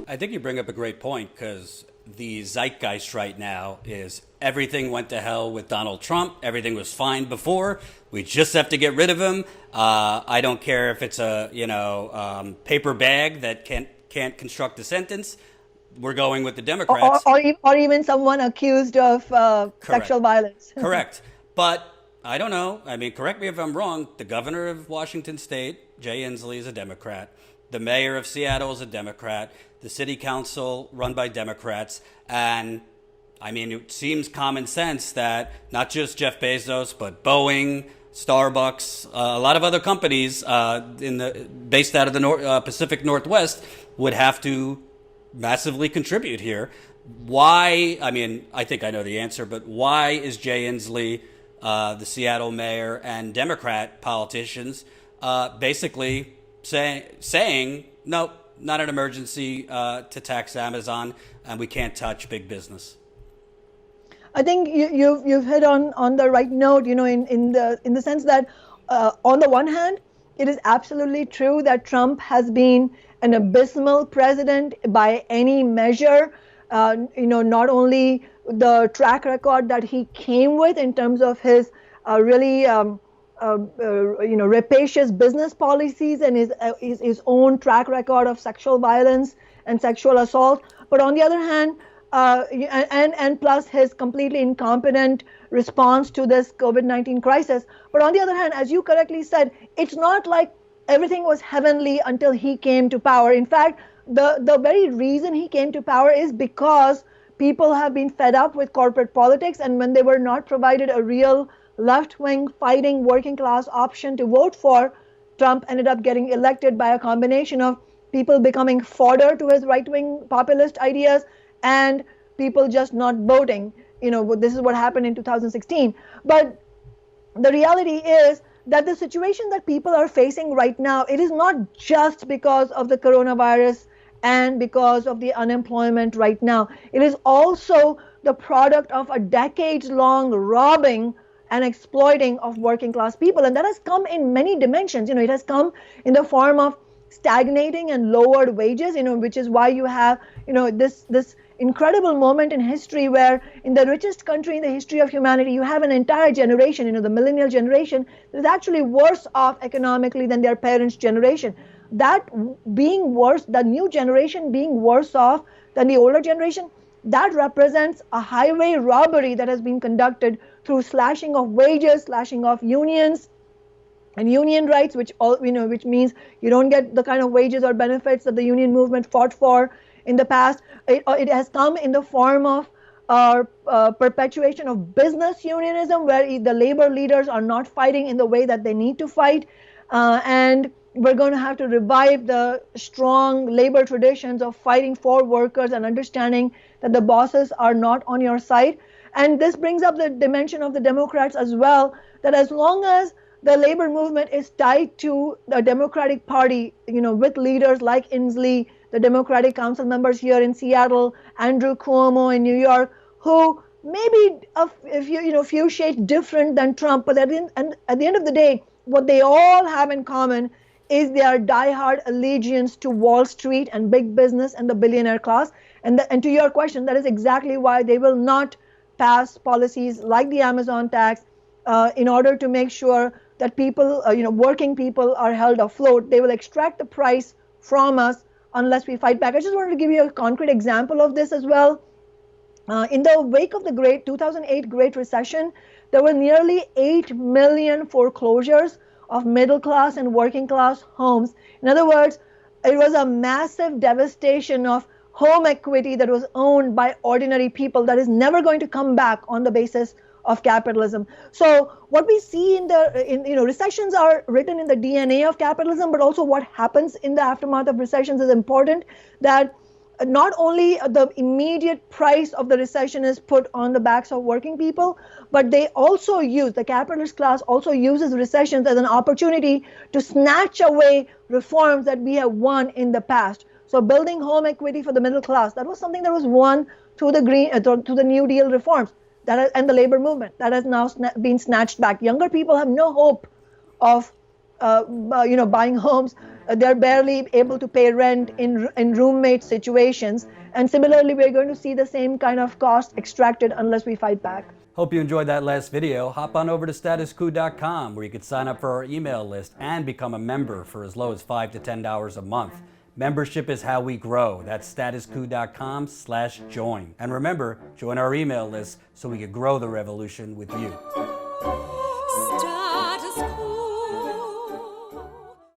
I think you bring up a great point because the zeitgeist right now is everything went to hell with Donald Trump. Everything was fine before. We just have to get rid of him. I don't care if it's a paper bag that can't construct a sentence. We're going with the Democrats. Or even someone accused of sexual violence. Correct. But I don't know. I mean, correct me if I'm wrong. The governor of Washington State, Jay Inslee, is a Democrat. The mayor of Seattle is a Democrat. The city council run by Democrats. And I mean, it seems common sense that not just Jeff Bezos, but Boeing, Starbucks, a lot of other companies based out of the Pacific Northwest would have to massively contribute here. Why? I mean, I think I know the answer, but why is Jay Inslee, the Seattle mayor, and Democrat politicians basically saying no, not an emergency to tax Amazon, and we can't touch big business? I think you've hit on the right note. In the sense that on the one hand, it is absolutely true that Trump has been an abysmal president by any measure. Not only the track record that he came with in terms of his really rapacious business policies and his own track record of sexual violence and sexual assault, but on the other hand, and plus his completely incompetent response to this COVID-19 crisis. But on the other hand, as you correctly said, it's not like everything was heavenly until he came to power. In fact, the very reason he came to power is because people have been fed up with corporate politics, and when they were not provided a real left-wing fighting working class option to vote for, Trump ended up getting elected by a combination of people becoming fodder to his right-wing populist ideas and people just not voting. This is what happened in 2016. But the reality is that the situation that people are facing right now, it is not just because of the coronavirus and because of the unemployment right now. It is also the product of a decades-long robbing and exploiting of working class people. And that has come in many dimensions. It has come in the form of stagnating and lowered wages, which is why you have, this incredible moment in history where in the richest country in the history of humanity, you have an entire generation, the millennial generation, that is actually worse off economically than their parents' generation. That being worse, the new generation being worse off than the older generation, that represents a highway robbery that has been conducted through slashing of wages, slashing of unions and union rights, which means you don't get the kind of wages or benefits that the union movement fought for in the past. It has come in the form of perpetuation of business unionism, where the labor leaders are not fighting in the way that they need to fight. And we're going to have to revive the strong labor traditions of fighting for workers and understanding that the bosses are not on your side. And this brings up the dimension of the Democrats as well, that as long as the labor movement is tied to the Democratic Party, with leaders like Inslee, the Democratic council members here in Seattle, Andrew Cuomo in New York, who maybe a few shades different than Trump, but at the end of the day, what they all have in common is their diehard allegiance to Wall Street and big business and the billionaire class. And to your question, that is exactly why they will not pass policies like the Amazon tax in order to make sure that people, working people are held afloat. They will extract the price from us unless we fight back. I just wanted to give you a concrete example of this as well. In the wake of the 2008 Great Recession, there were nearly 8 million foreclosures of middle class and working class homes. In other words, it was a massive devastation of home equity that was owned by ordinary people that is never going to come back on the basis of capitalism. So what we see recessions are written in the DNA of capitalism, but also what happens in the aftermath of recessions is important. That not only the immediate price of the recession is put on the backs of working people, but the capitalist class also uses recessions as an opportunity to snatch away reforms that we have won in the past. So building home equity for the middle class, that was something that was won through the New Deal reforms and the labor movement that has now been snatched back. Younger people have no hope of buying homes they're barely able to pay rent in roommate situations. And similarly, we're going to see the same kind of cost extracted unless we fight back. Hope you enjoyed that last video. Hop on over to statuscoup.com where you can sign up for our email list and become a member for as low as $5 to $10 a month. Membership is how we grow. That's statuscoup.com/join. And remember, join our email list so we can grow the revolution with you.